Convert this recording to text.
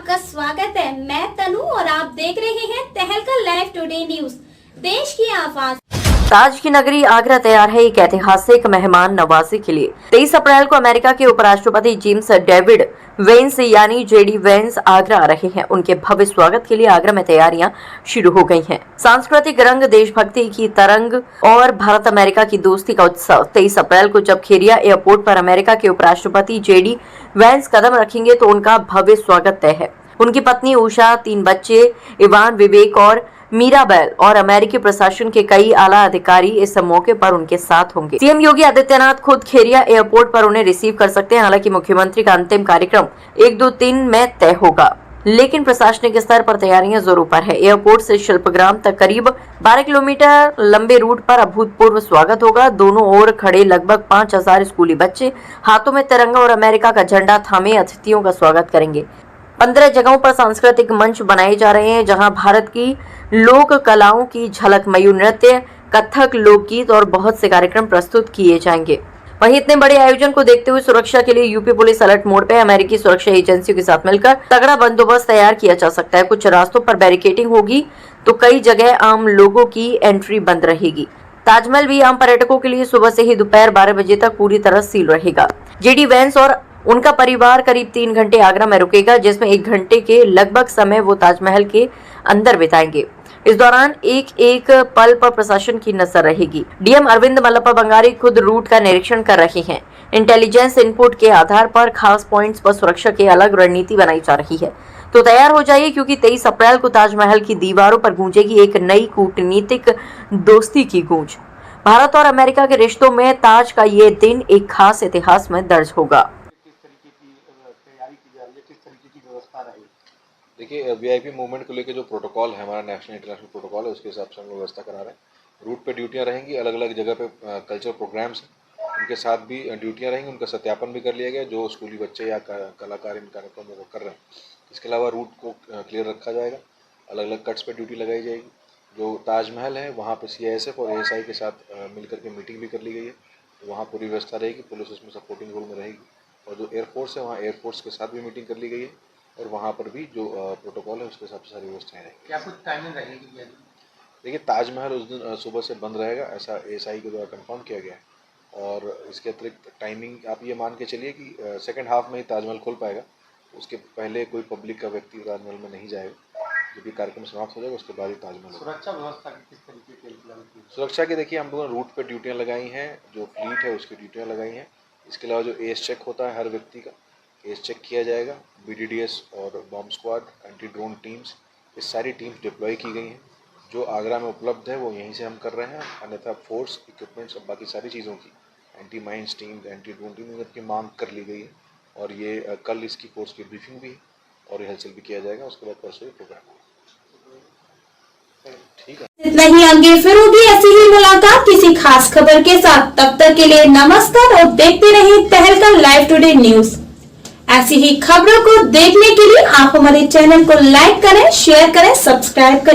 आपका स्वागत है। मैं तनु और आप देख रहे हैं तहलका लाइव टुडे न्यूज, देश की आवाज। ताज की नगरी आगरा तैयार है एक ऐतिहासिक मेहमान नवाजी के लिए। 23 अप्रैल को अमेरिका के उपराष्ट्रपति जेम्स डेविड वेंस यानी जेडी वेंस आगरा आ रहे हैं। उनके भव्य स्वागत के लिए आगरा में तैयारियां शुरू हो गई हैं। सांस्कृतिक रंग, देशभक्ति की तरंग और भारत अमेरिका की दोस्ती का उत्सव। 23 अप्रैल को जब खेरिया एयरपोर्ट पर अमेरिका के उपराष्ट्रपति जेडी वेंस कदम रखेंगे तो उनका भव्य स्वागत तय है। उनकी पत्नी उषा, 3 बच्चे इवान, विवेक और मीराबेल और अमेरिकी प्रशासन के कई आला अधिकारी इस मौके पर उनके साथ होंगे। सीएम योगी आदित्यनाथ खुद खेरिया एयरपोर्ट पर उन्हें रिसीव कर सकते हैं। हालांकि मुख्यमंत्री का अंतिम कार्यक्रम 1, 2, 3 में तय होगा, लेकिन प्रशासनिक स्तर पर तैयारियां जोरों पर है। एयरपोर्ट से शिल्पग्राम तक करीब 12 किलोमीटर लंबे रूट पर अभूतपूर्व स्वागत होगा। दोनों ओर खड़े लगभग 5000 स्कूली बच्चे हाथों में तिरंगा और अमेरिका का झंडा थामे अतिथियों का स्वागत करेंगे। 15 जगहों पर सांस्कृतिक मंच बनाए जा रहे हैं, जहां भारत की लोक कलाओं की झलक, मयूर नृत्य, कथक, लोकगीत और बहुत से कार्यक्रम प्रस्तुत किए जाएंगे। वहीं इतने बड़े आयोजन को देखते हुए सुरक्षा के लिए यूपी पुलिस अलर्ट मोड पे। अमेरिकी सुरक्षा एजेंसियों के साथ मिलकर तगड़ा बंदोबस्त तैयार किया जा सकता है। कुछ रास्तों पर बैरिकेडिंग होगी तो कई जगह आम लोगों की एंट्री बंद रहेगी। ताजमहल भी आम पर्यटकों के लिए सुबह से ही दोपहर 12 बजे तक पूरी तरह सील रहेगा। जेडी वेंस और उनका परिवार करीब 3 घंटे आगरा में रुकेगा, जिसमें 1 घंटे के लगभग समय वो ताजमहल के अंदर बिताएंगे। इस दौरान एक पल पर प्रशासन की नजर रहेगी। डीएम अरविंद मल्लप्पा बंगारी खुद रूट का निरीक्षण कर रहे हैं। इंटेलिजेंस इनपुट के आधार पर खास पॉइंट्स पर सुरक्षा की अलग रणनीति बनाई जा रही है। तो तैयार हो जाइए, क्योंकि 23 अप्रैल को ताजमहल की दीवारों पर गूंजेगी एक नई कूटनीतिक दोस्ती की गूंज। भारत और अमेरिका के रिश्तों में ताज का ये दिन एक खास इतिहास में दर्ज होगा। देखिए, वीआईपी मूवमेंट को लेकर जो प्रोटोकॉल है, हमारा नेशनल इंटरनेशनल प्रोटोकॉल है, उसके हिसाब से हम लोग व्यवस्था करा रहे हैं। रूट पे ड्यूटियां रहेंगी, अलग अलग जगह पे कल्चर प्रोग्राम्स हैं, उनके साथ भी ड्यूटियां रहेंगी। उनका सत्यापन भी कर लिया गया, जो स्कूली बच्चे या कलाकार इन कार्यक्रमों को कर रहे हैं। इसके अलावा रूट को क्लियर रखा जाएगा, अलग अलग कट्स पर ड्यूटी लगाई जाएगी। जो ताजमहल है वहाँ पर CISF और ASI के साथ मिलकर के मीटिंग भी कर ली गई है, तो वहाँ पूरी व्यवस्था रहेगी। पुलिस उसमें सपोर्टिंग रोल में रहेगी। और जो एयरफोर्स है, वहाँ एयरफोर्स के साथ भी मीटिंग कर ली गई है, और वहाँ पर भी जो प्रोटोकॉल है उसके हिसाब से सारी व्यवस्थाएं रहेंगी। क्या कुछ टाइमिंग रहेगी? देखिए, ताजमहल उस दिन सुबह से बंद रहेगा, ऐसा ASI के द्वारा कंफर्म किया गया है। और इसके अतिरिक्त टाइमिंग आप ये मान के चलिए कि सेकेंड हाफ में ही ताजमहल खुल पाएगा। उसके पहले कोई पब्लिक का व्यक्ति ताजमहल में नहीं जाएगा। जब भी कार्यक्रम समाप्त हो जाएगा उसके बाद ही ताजमहल। सुरक्षा व्यवस्था की किस तरीके के इंतजाम की? सुरक्षा के देखिए, हम लोगों ने रूट पर ड्यूटियाँ लगाई हैं, जो फ्लीट है उसकी ड्यूटियाँ लगाई हैं। इसके अलावा जो एस चेक होता है हर व्यक्ति का, एस चेक किया जाएगा। BDDS और bomb squad, anti drone teams, ये सारी टीम्स डिप्लॉय की गई हैं। जो आगरा में उपलब्ध है वो यहीं से हम कर रहे हैं। अन्यथा फोर्स, इक्विपमेंट्स और बाकी सारी चीज़ों की anti mines team, anti drone team की मांग कर ली गई है। और ये कल इसकी फोर्स की ब्रीफिंग भी है और रिहर्सल भी किया जाएगा। उसके बाद परसों ये प्रोग्राम होगा। ठीक है, इतना ही। आगे फिर होगी ऐसी ही मुलाकात किसी खास खबर के साथ। तब तक के लिए नमस्कार और देखते रहिए तहलका लाइव टुडे न्यूज। ऐसी ही खबरों को देखने के लिए आप हमारे चैनल को लाइक करें, शेयर करें, सब्सक्राइब करें।